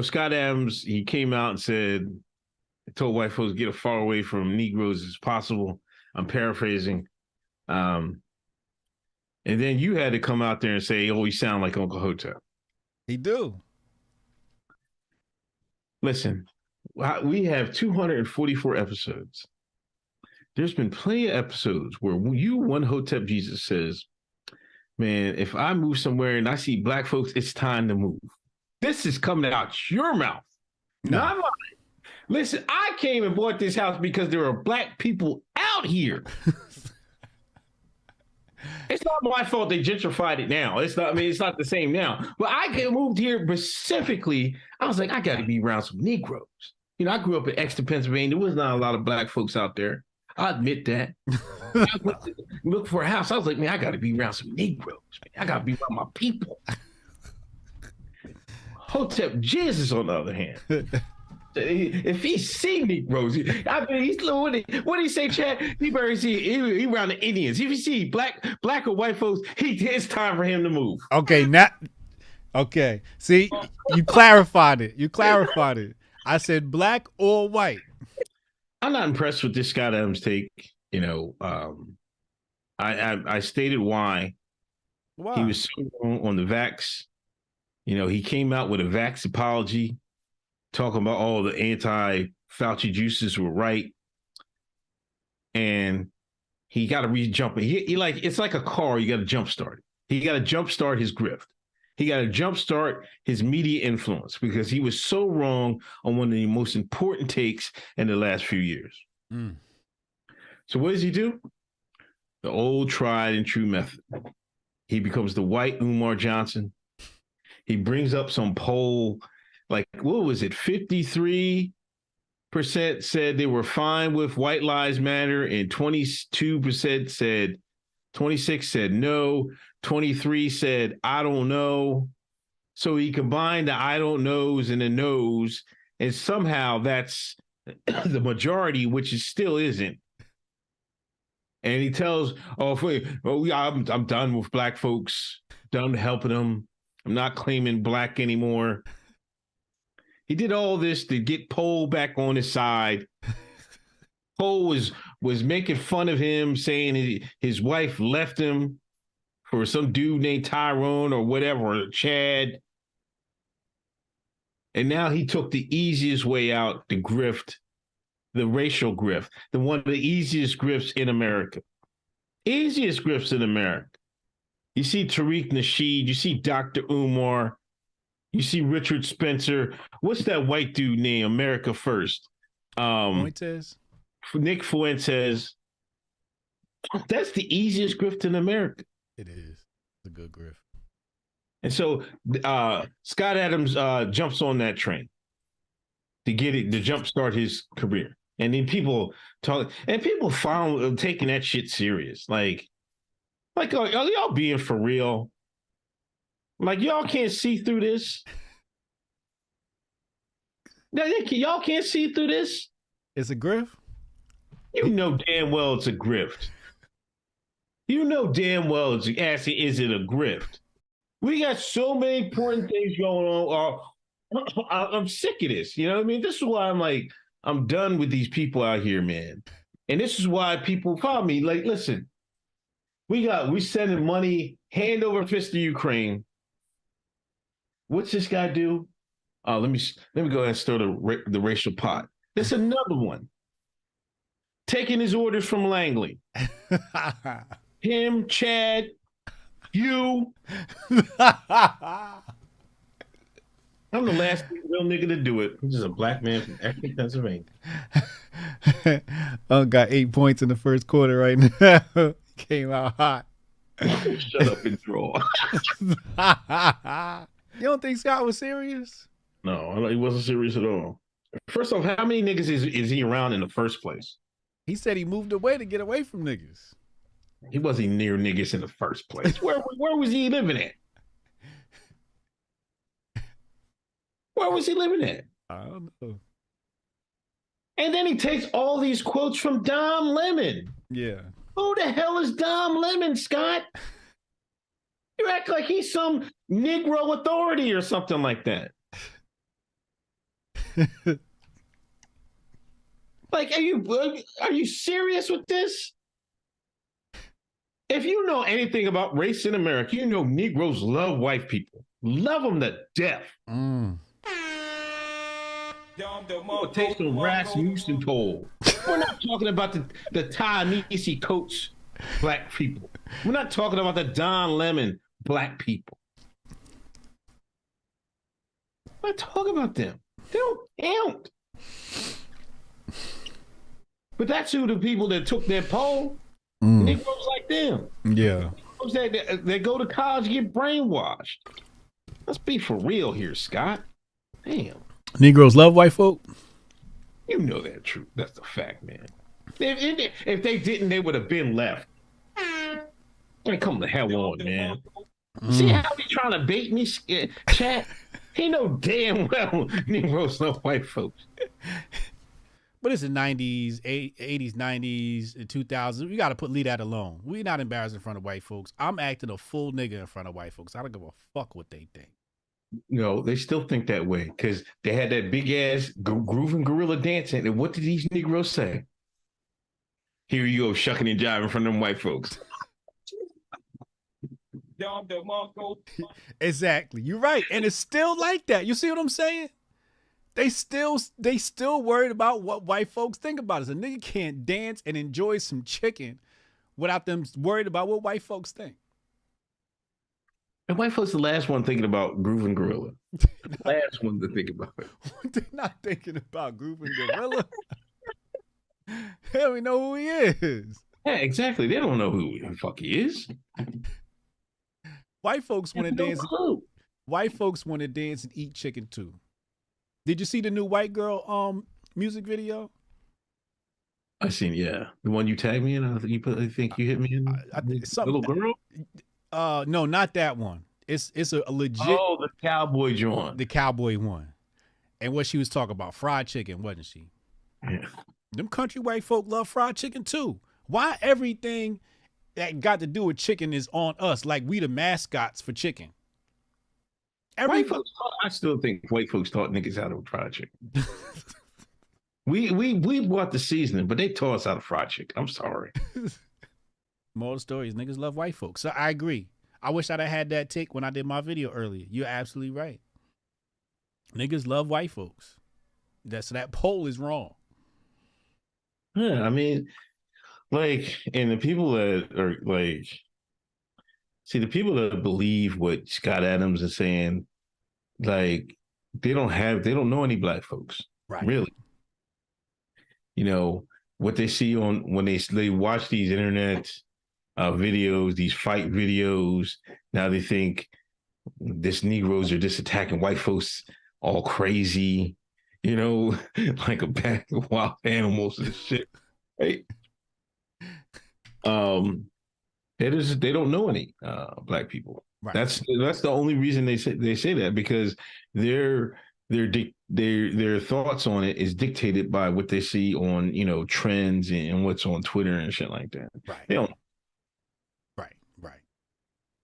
Scott Adams, he came out and told white folks get as far away from Negroes as possible. I'm paraphrasing. Um, and then you had to come out there and say, "Oh, you sound like Uncle Hotep." He do. Listen, we have 244 episodes. There's been plenty of episodes where one Hotep Jesus says, "Man, if I move somewhere and I see black folks, it's time to move." This is coming out your mouth, No. not mine. Listen, I came and bought this house because there are black people out here. It's not my fault they gentrified it now. It's not. I mean, it's not the same now. But I moved here specifically. I was like, I got to be around some Negroes. I grew up in Exeter, Pennsylvania. There was not a lot of black folks out there. I admit that. I went to look for a house. I was like, man, I got to be around some Negroes. Man. I got to be around my people. Hotep Jesus, on the other hand, if he see Negroes, I mean, he's what did he say, Chad? He better see he around the Indians. If you see black or white folks, it's time for him to move. Okay, okay. See, you clarified it. I said black or white. I'm not impressed with this Scott Adams take. I stated why. He was so wrong on the vax. He came out with a vax apology, talking about all the anti-Fauci juices were right. And he got to re-jump it. It's like a car, you got to jumpstart it. He got to jumpstart his grift. He got to jumpstart his media influence because he was so wrong on one of the most important takes in the last few years. Mm. So what does he do? The old tried and true method. He becomes the white Umar Johnson. He brings up some poll, like, what was it? 53% said they were fine with White Lives Matter, and 22% said, 26 said no, 23 said, I don't know. So he combined the I don't knows and the knows, and somehow that's the majority, which it still isn't. And he tells, I'm done with black folks, done helping them. I'm not claiming black anymore. He did all this to get Poe back on his side. Poe was making fun of him, saying his wife left him for some dude named Tyrone or whatever, or Chad. And now he took the easiest way out, the grift, the racial grift, one of the easiest grifts in America. Easiest grifts in America. You see Tariq Nasheed, you see Dr. Umar, you see Richard Spencer. What's that white dude named America First? Fuentes. Nick Fuentes. That's the easiest grift in America. It is. It's a good grift. And so Scott Adams jumps on that train to jumpstart his career. And then people found taking that shit serious. Like, are y'all being for real? Like, y'all can't see through this? Y'all can't see through this? It's a grift? You know damn well it's a grift. You know damn well is it a grift? We got so many important things going on. I'm sick of this. You know what I mean? This is why I'm done with these people out here, man. And this is why people follow me. Like, listen, we sending money hand over fist to Ukraine. What's this guy do? Let me go ahead and stir the racial pot. There's another one. Taking his orders from Langley. Him, Chad, you. I'm the last real nigga to do it. I'm just a black man from Exeter, Pennsylvania. Got 8 points in the first quarter right now. Came out hot. Shut up and draw. You don't think Scott was serious? No, he wasn't serious at all. First off, how many niggas is he around in the first place? He said he moved away to get away from niggas. He wasn't near niggas in the first place. Where was he living at? Where was he living at? I don't know. And then he takes all these quotes from Dom Lemon. Yeah. Who the hell is Dom Lemon, Scott? You act like he's some Negro authority or something like that. Like, are you serious with this? If you know anything about race in America, you know Negroes love white people, love them to death. We'll take some Rasmussen toll. We're not talking about the Ta-Nehisi Coates black people. We're not talking about the Don Lemon black people. We're not talking about them. They don't count. But that's who the people that took their poll. Negroes like them. Yeah. Negroes that go to college get brainwashed. Let's be for real here, Scott. Damn. Negroes love white folk. You know that truth. That's the fact, man. If they didn't, they would have been left. Man, come the hell on, man. See how he trying to bait me, chat? He know damn well Negroes love white folks. But it's the 90s, 80s, 90s, and 2000s. We got to leave that alone. We're not embarrassed in front of white folks. I'm acting a full nigga in front of white folks. I don't give a fuck what they think. No, they still think that way because they had that big ass grooving gorilla dancing. And what did these Negroes say? Here you go, shucking and jiving in front of them white folks. Exactly. You're right. And it's still like that. You see what I'm saying? They still worried about what white folks think about us. A nigga can't dance and enjoy some chicken without them worried about what white folks think. And white folks the last one thinking about grooving gorilla. The last one to think about it. They're not thinking about grooving gorilla. They don't even know who he is. Yeah, exactly. They don't know who the fuck he is. White folks want to dance. Clue. White folks want to dance and eat chicken too. Did you see the new white girl music video? I seen, yeah, the one you tagged me in. I think you hit me in. Little girl. No, not that one. It's a legit. Oh, the cowboy joint. The cowboy one, and what she was talking about, fried chicken, wasn't she? Yeah. Them country white folk love fried chicken too. Why everything that got to do with chicken is on us? Like we the mascots for chicken. I still think white folks taught niggas how to fry chicken. we bought the seasoning, but they taught us how to fry chicken. I'm sorry. Moral of the story is niggas love white folks. So I agree. I wish I'd have had that take when I did my video earlier. You're absolutely right. Niggas love white folks. So that poll is wrong. Yeah, I mean, like, and the people that are like, see, the people that believe what Scott Adams is saying, like, they don't know any black folks, right? Really. You know, what they see when they watch these internet videos, these fight videos, now they think this Negroes are just attacking white folks all crazy, you know, like a pack of wild animals and shit, right? They don't know any black people. Right. That's the only reason they say that, because their thoughts on it is dictated by what they see on, you know, trends and what's on Twitter and shit like that. Right. They don't. Right.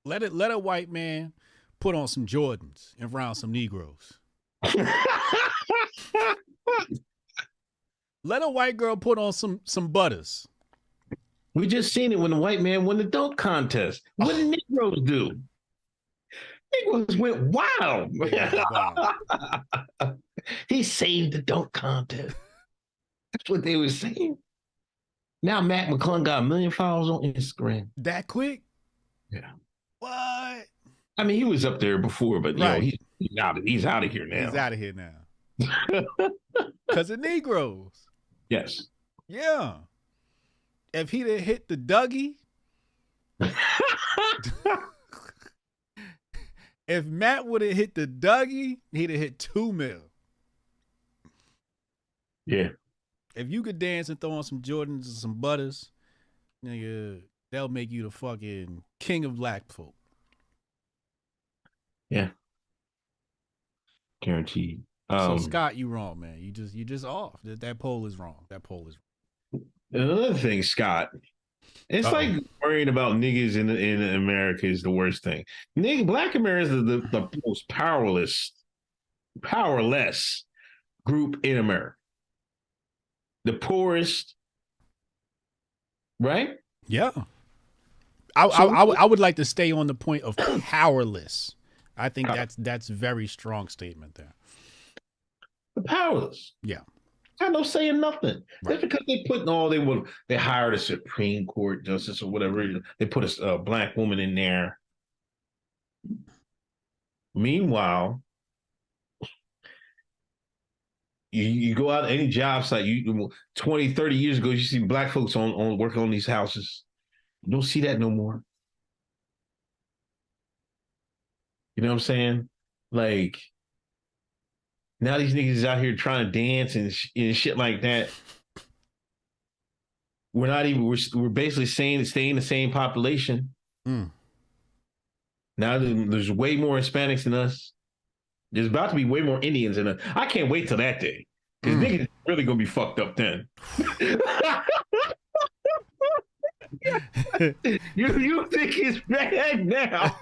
Let a white man put on some Jordans and around some Negroes. Let a white girl put on some butters. We just seen it when the white man won the dunk contest. What did Negroes do? Negroes went wild. Wow. He saved the dunk contest. That's what they were saying. Now Mac McClung got 1 million followers on Instagram. That quick? Yeah. What? I mean, he was up there before, but right. You know, he's out of here now. He's out of here now. Because of Negroes. Yes. Yeah. If he'd have hit the Dougie, if Matt would have hit the Dougie, he'd have hit 2 mil. Yeah. If you could dance and throw on some Jordans and some butters, nigga, that'll make you the fucking king of black folk. Yeah. Guaranteed. So Scott, you wrong, man. You just off. That poll is wrong. That poll is wrong. Another thing, Scott, it's like worrying about niggas in America is the worst thing. Black Americans are the most powerless group in America. The poorest, right? Yeah. I would like to stay on the point of powerless. I think that's very strong statement there. The powerless. Yeah. I no saying nothing. Right. That's because they put all they hired a Supreme Court justice or whatever. They put a black woman in there. Meanwhile, you go out any job site, 20, 30 years ago, you see black folks on working on these houses. You don't see that no more. You know what I'm saying? Like, now these niggas is out here trying to dance and shit like that. We're basically saying staying the same population. Mm. Now there's way more Hispanics than us. There's about to be way more Indians than us. I can't wait till that day. Because niggas really gonna be fucked up then. you think it's bad now?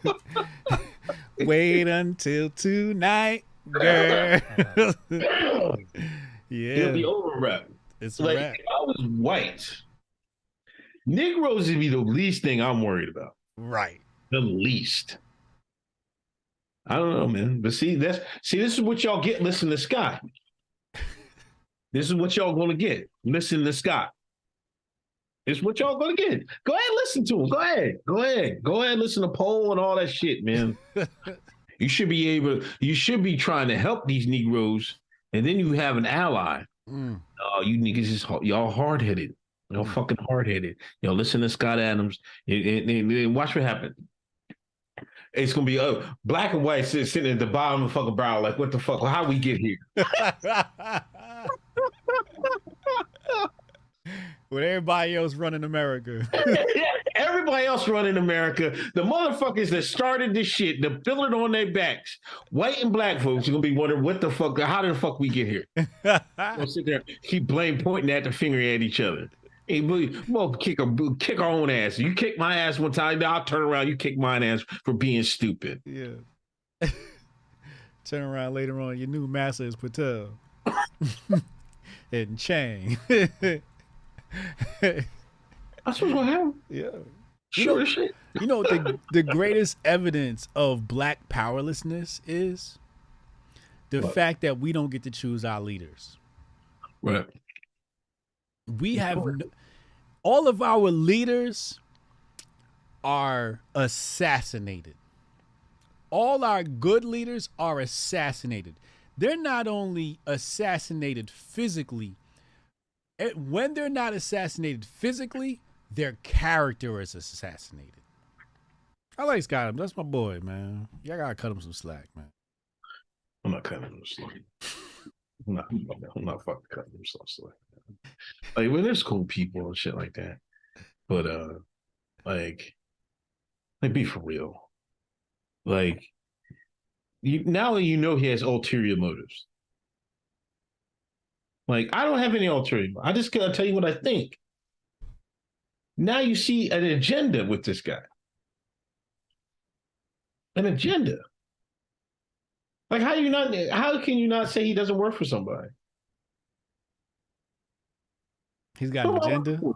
Wait until tonight, girl. Yeah. It'll be over, rap. It's like rap. if I was white, Negroes would be the least thing I'm worried about. Right. The least. I don't know, man. But this is what y'all get. Listen to Scott. This is what y'all gonna get. Listen to Scott. It's what y'all gonna get. Go ahead, listen to him. Go ahead, listen to Poe and all that shit, man. You should be trying to help these Negroes, and then you have an ally. Oh, you niggas y'all hard-headed. Y'all fucking hard-headed. Y'all listen to Scott Adams and watch what happens. It's gonna be black and white sitting at the bottom of the fucking barrel, like, what the fuck? How we get here? With everybody else running America. Everybody else running America. The motherfuckers that started this shit, the pillar on their backs, white and black folks are gonna be wondering what the fuck, how did the fuck we get here? We'll sit there, keep pointing at the finger at each other. Hey, we'll kick our own ass. You kick my ass one time, I'll turn around, you kick mine ass for being stupid. Yeah. Turn around later on, your new master is Patel. And Chang. That's what's gonna happen. Yeah. Sure shit. You know what the greatest evidence of black powerlessness is? The fact that we don't get to choose our leaders. Right. We have all of our leaders are assassinated. All our good leaders are assassinated. They're not only assassinated physically, when they're not assassinated physically, their character is assassinated. I like Scott Adams. That's my boy, man. Y'all gotta cut him some slack, man. I'm not cutting him some slack. I'm not fucking cutting him some slack. Like, well, there's cool people and shit like that, but like be for real. Like, now you know he has ulterior motives. Like, I don't have any ulterior. I just gotta tell you what I think. Now you see an agenda with this guy. An agenda. Like, how can you not say he doesn't work for somebody? He's got an agenda. Who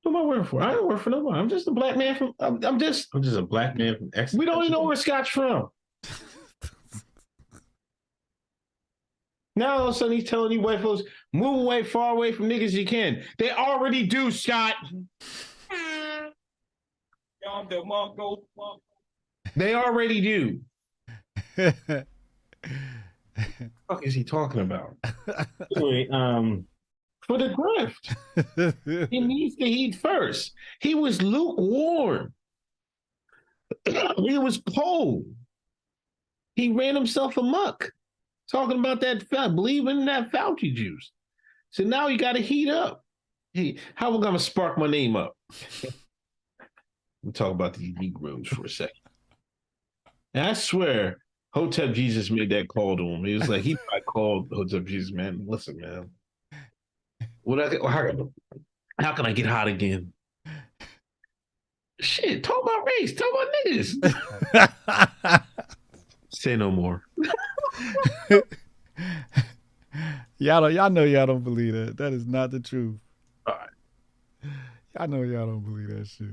am I working for? I don't work for nobody. I'm just a black man from. I'm just a black man from. We don't even know where Scott's from. Now all of a sudden he's telling you white folks, move away, far away from niggas you can. They already do, Scott. They already do. What the fuck is he talking about? Anyway, for the grift, he needs to eat first. He was lukewarm. He was cold. He ran himself amok. Talking about that, believing in that Fauci juice. So now you got to heat up. Hey, how we going to spark my name up? We'll talk about these Negroes for a second. And I swear, Hotep Jesus made that call to him. He was like, he probably called Hotep Jesus, man. Listen, man. How can I get hot again? Shit, talk about race. Talk about niggas. Say no more. y'all know y'all don't believe that. That is not the truth. All right. I know y'all don't believe that shit.